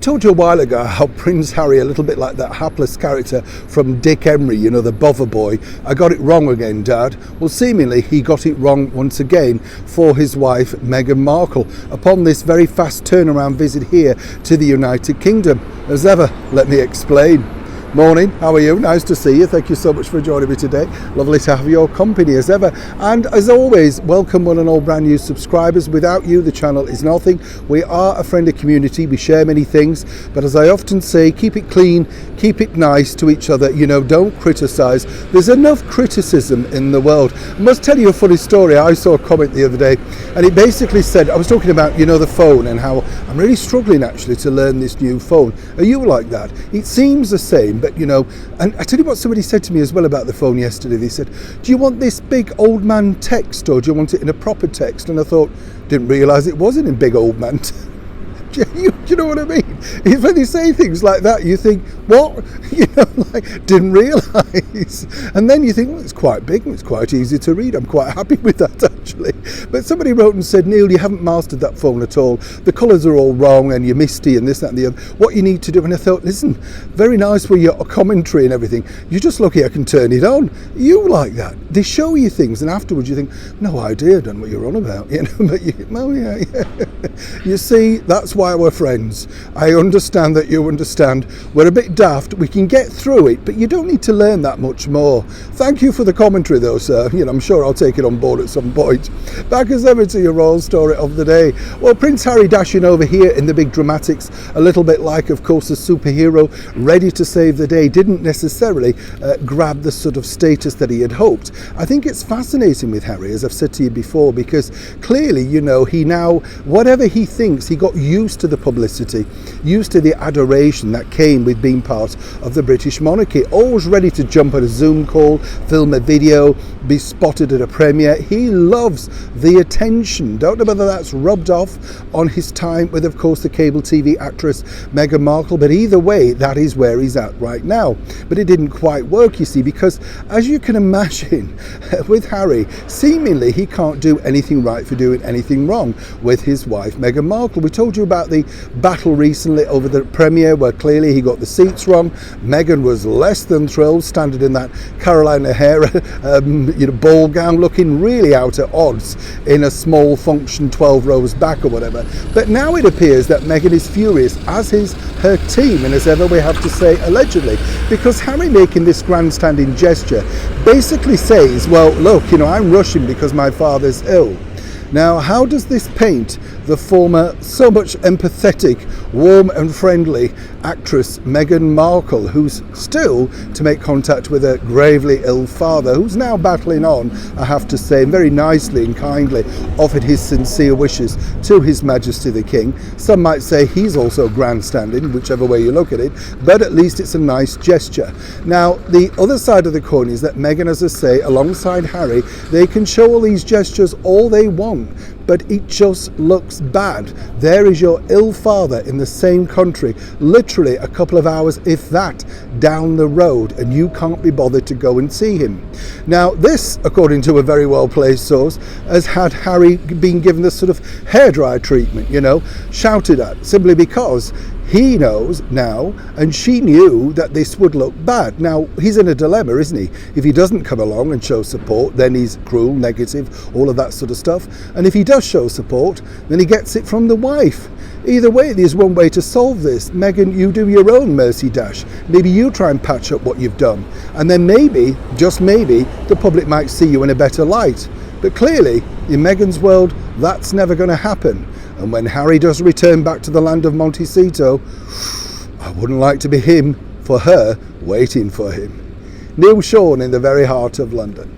told you a while ago how Prince Harry, a little bit like that hapless character from Dick Emery, you know, the bother boy. I got it wrong again, Dad. Well, seemingly he got it wrong once again for his wife, Meghan Markle, upon this very fast turnaround visit here to the United Kingdom. As ever, let me explain. Morning, how are you? Nice to see you. Thank you so much for joining me today. Lovely to have your company as ever. And as always, welcome one and all brand new subscribers. Without you, the channel is nothing. We are a friendly community. We share many things. But as I often say, keep it clean, keep it nice to each other. You know, don't criticize. There's enough criticism in the world. I must tell you a funny story. I saw a comment the other day and it basically said, I was talking about, you know, the phone and how I'm really struggling actually to learn this new phone. Are you like that? It seems the same. But you know, and I tell you what somebody said to me as well about the phone yesterday. They said, do you want this big old man text or do you want it in a proper text? And I thought, didn't realise it wasn't in big old man do you know what I mean? It's when they say things like that, you think, what? You know, like, didn't realise. And then you think, well, it's quite big and it's quite easy to read. I'm quite happy with that, actually. But somebody wrote and said, Neil, you haven't mastered that phone at all. The colours are all wrong and you're misty and this, that and the other. What you need to do, and I thought, listen, very nice with your commentary and everything. You're just lucky I can turn it on. You like that. They show you things and afterwards you think, no idea, I don't know what you're on about. You know, but you see, that's why we're friends. I understand that you understand. We're a bit daft. We can get through it, but you don't need to learn that much more. Thank you for the commentary though, sir. You know, I'm sure I'll take it on board at some point. Back as ever to your royal story of the day. Well, Prince Harry dashing over here in the big dramatics, a little bit like, of course, a superhero ready to save the day, didn't necessarily grab the sort of status that he had hoped. I think it's fascinating with Harry, as I've said to you before, because clearly, you know, he now, whatever he thinks, he got used to the publicity, used to the adoration that came with being part of the British monarchy, always ready to jump at a Zoom call, film a video, be spotted at a premiere. He loves the attention. Don't know whether that's rubbed off on his time with, of course, the cable TV actress Meghan Markle, but either way, that is where he's at right now. But it didn't quite work, you see, because as you can imagine, with Harry, seemingly he can't do anything right for doing anything wrong with his wife Meghan Markle. We told you about the battle recently over the premiere where clearly he got the seats wrong. Meghan was less than thrilled, standing in that Carolina hair ball gown, looking really out at odds in a small function 12 rows back or whatever. But now it appears that Meghan is furious, as is her team, and as ever we have to say allegedly, because Harry making this grandstanding gesture basically says, well, look, you know, I'm rushing because my father's ill. Now, how does this paint the former, so much empathetic, warm and friendly actress Meghan Markle, who's still to make contact with her gravely ill father, who's now battling on, I have to say, and very nicely and kindly offered his sincere wishes to His Majesty the King. Some might say he's also grandstanding, whichever way you look at it, but at least it's a nice gesture. Now, the other side of the coin is that Meghan, as I say, alongside Harry, they can show all these gestures all they want, but it just looks bad. There is your ill father in the same country, literally a couple of hours, if that, down the road, and you can't be bothered to go and see him. Now, this, according to a very well-placed source, has had Harry being given this sort of hairdryer treatment, you know, shouted at, simply because he knows now, and she knew, that this would look bad. Now, he's in a dilemma, isn't he? If he doesn't come along and show support, then he's cruel, negative, all of that sort of stuff. And if he does show support, then he gets it from the wife. Either way, there's one way to solve this. Meghan, you do your own mercy dash. Maybe you try and patch up what you've done. And then maybe, just maybe, the public might see you in a better light. But clearly, in Meghan's world, that's never going to happen. And when Harry does return back to the land of Montecito, I wouldn't like to be him, for her, waiting for him. Neil Sean in the very heart of London.